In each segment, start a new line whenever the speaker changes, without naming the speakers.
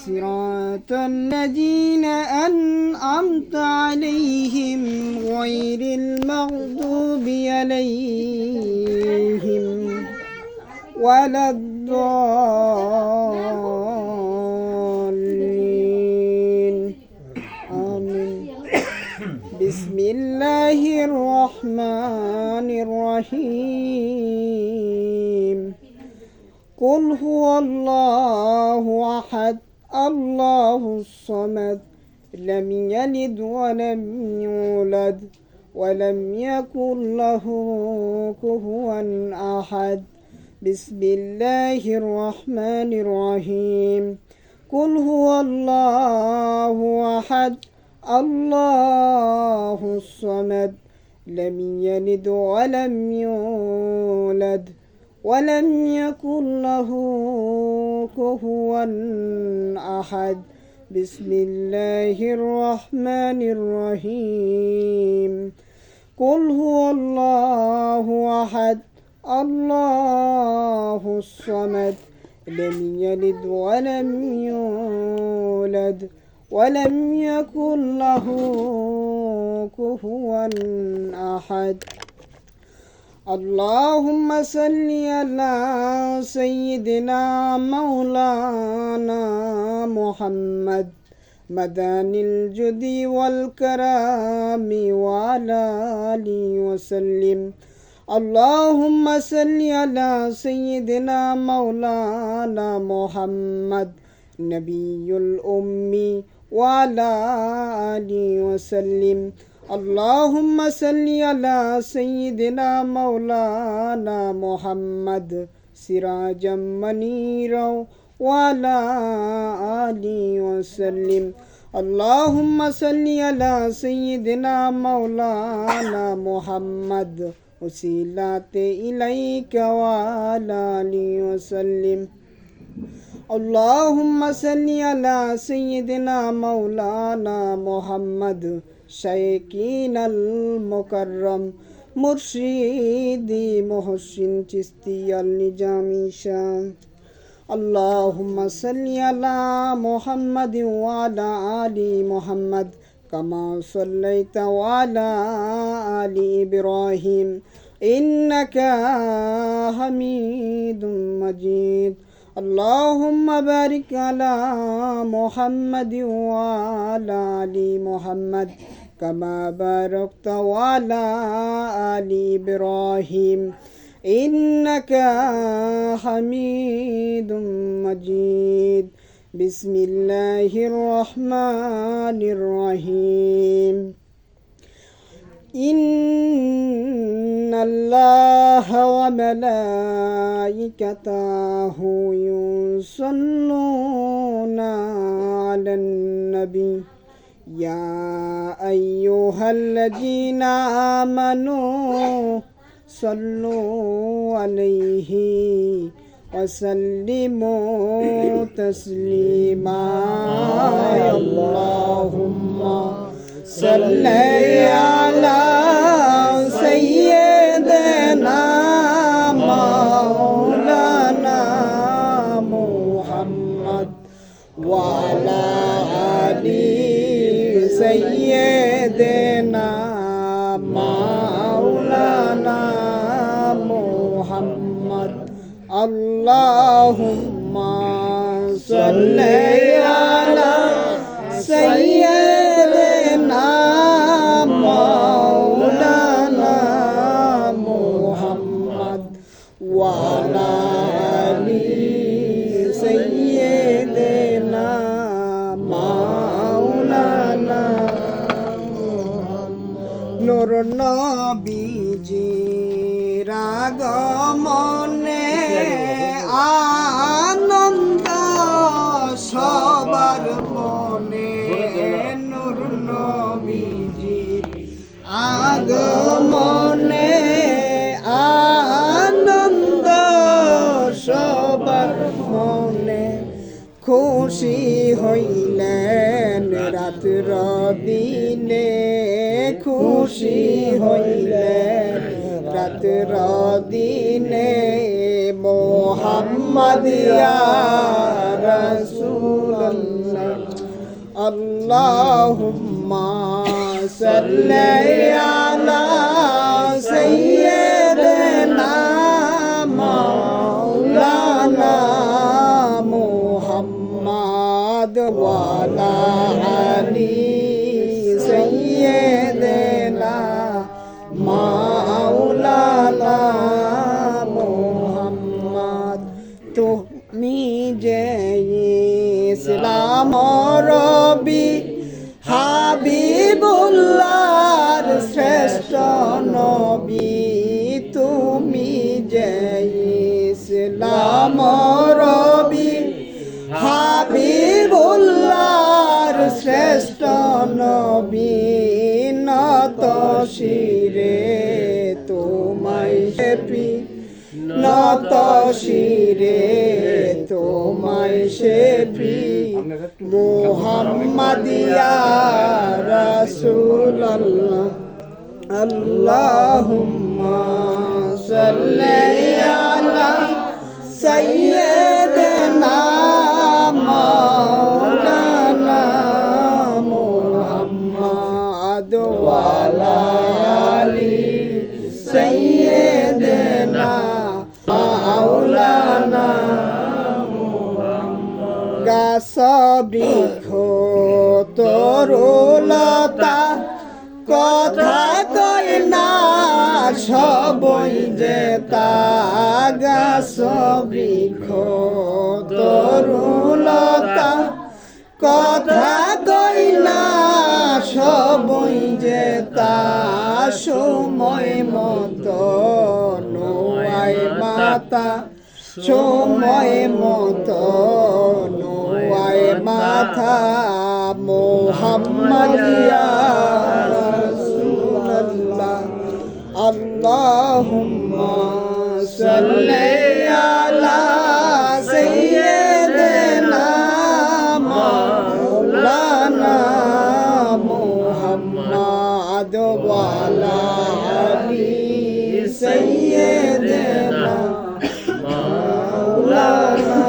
صراط الذين أنعمت عليهم غير المغضوب عليهم ولا الضالين آمين. بسم الله الرحمن الرحيم. قل هو الله أحد الله الصمد لم يلد ولم يولد ولم يكن له كفوا أحد. بسم الله الرحمن الرحيم. قل هو الله أحد الله الصمد لم يلد ولم يولد ولم يكن له كفوا أحد. بسم الله الرحمن الرحيم. قل هو الله أحد الله الصمد لم يلد ولم يولد ولم يكن له كفوا أحد. اللهم صل على سيدنا مولانا محمد مدان الجود والكرام وعلى آله وسلم. اللهم صل على سيدنا مولانا محمد نبي الأمي وعلى آله وسلم. اللهم صل على سيدنا مولانا محمد سراجا منيرا وعلى آله وسلم. اللهم صل على سيدنا مولانا محمد وسيلة إليك وعلى آله وسلم. اللهم صل على سيدنا مولانا محمد شيخين المكرم مرشدي محسن چشتی النجامی شان. اللهم صل على محمد وعلى آل محمد كما صليت وعلى آل إبراهيم إنك حميد مجيد. اللهم بارك على محمد وعلى آل محمد كما باركت وعلى آل إبراهيم إنك حميد مجيد. بسم الله الرحمن الرحيم. إن الله وملائكته يصلون على النبي يا أيها الذين آمنوا صلوا عليه وسلموا تسليما. اللهم صل على سيدنا مولانا محمد وعلى آل سيدنا مولانا محمد. اللهم صل على سيدنا مولانا محمد وعلى آل سيدنا مولانا নূর নবীজির আগমনে আনন্দ সবার মনে। নূর নবীজির আগমনে আনন্দ সবার মনে। খুশি হইলেন রাত্র দিনে, খুশি হইলেন রাত্র দিনে। মোহাম্মদ মোহাম্মদ ইয়া রাসূলুল্লাহ আল্লাহুম্মা সাল্লি আলা সাইয়্যিদিনা মাওলানা মুহাম্মদ ওয়া আলা আলি সাইয়্যিদিনা মাওলানা মুহাম্মদ তুমি যে ইসলাম রবি হাবিবুল্লাহর শ্রেষ্ঠ নবী তুমি যে ইসলাম রবি হাবিবুল্লাহর শ্রেষ্ঠ নবী নত শিরে তোমায় সেপি নত শিরে তোমায় সেপি মুহাম্মদ ইয়া রাসূলুল্লাহ আল্লাহুম্মা সাল্লি আলা সাইয়্যিদিনা মাওলানা মুহাম্মদ ওয়া আলা আলি সাইয়্যিদিনা মাওলানা গাছ বৃক্ষ তরুলতা কথা কয় না সবই যেতা গাছ বৃক্ষ তরুলতা কথা কয় না সবই যেতা সময় মতো নোয়ায় মাতা সময় মতো নোয়ায় মাথা মুহাম্মদ ইয়া রাসূলুল্লাহ আল্লাহুম্মা সাল্লি আলা সাইয়্যিদিনা মাওলানা মুহাম্মদ ওয়া আলা আলি সাইয়্যিদিনা মাওলানা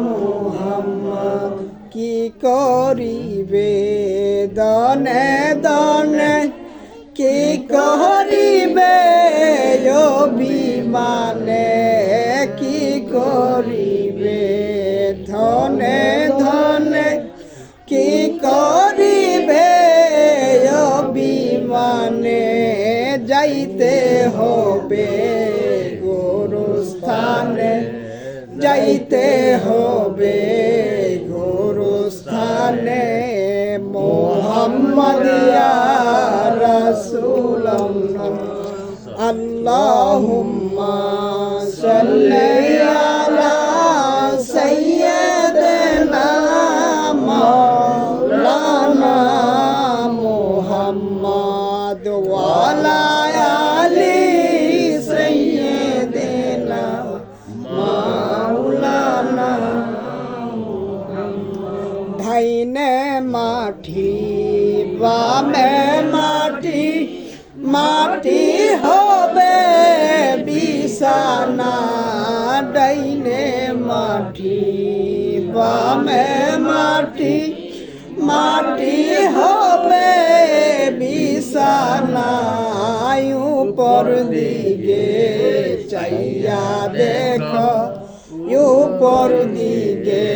মুহাম্মদ কি করিবে দনে দনে কি করিবে অভিমানে কি করিবে ধনে ধনে কি করিবে অভিমানে যাইতে হবে গুরুস্থানে যাইতে হবে গুরুস্থানে মুহাম্মদ ইয়া রাসূলুল্লাহ আল্লাহুম্মা সাল্লি আলা সাইয়্যিদিনা মাওলানা মুহাম্মদ ওয়া আলা আলি সাইয়্যিদিনা মাওলানা ধাইনে মাটি বামে মাটি মাটি হবে বিছানা ডাইনে মাটি বামে মাটি মাটি হবে বিছানা উপর দিকে চাইয়া দেখো উপর দিকে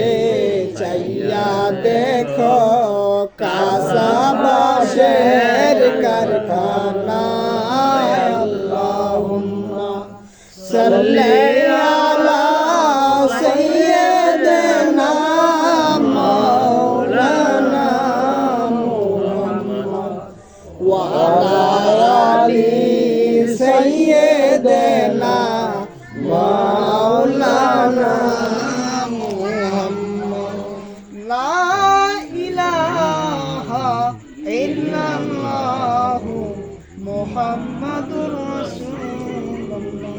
চাইয়া দেখো কাঁচা বাঁশের কারখানা আল্লাহুম্মা সাল্লি আলা সাইয়্যিদিনা মাওলানা মুহাম্মদ ওয়া আলা আলি সাইয়্যিদিনা মাওলানা মুহাম্মদ লা ইলাহা ইল্লাল্লাহু মুহাম্মাদুর রাসূলুল্লাহ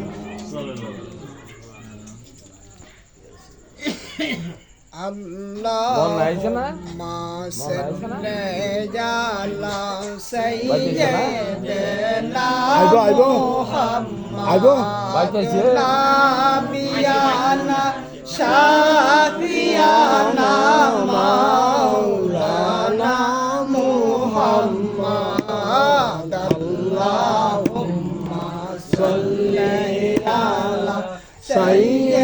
আল্লাহুম্মা সাল্লি আলা সাইয়্যিদিনা মুহাম্মাদ নাবিয়ানা শাফিয়ানা মাওলানা মুহাম্মদ আল্লাহুম্মা সাল্লি আলা সাইয়্যিদিনা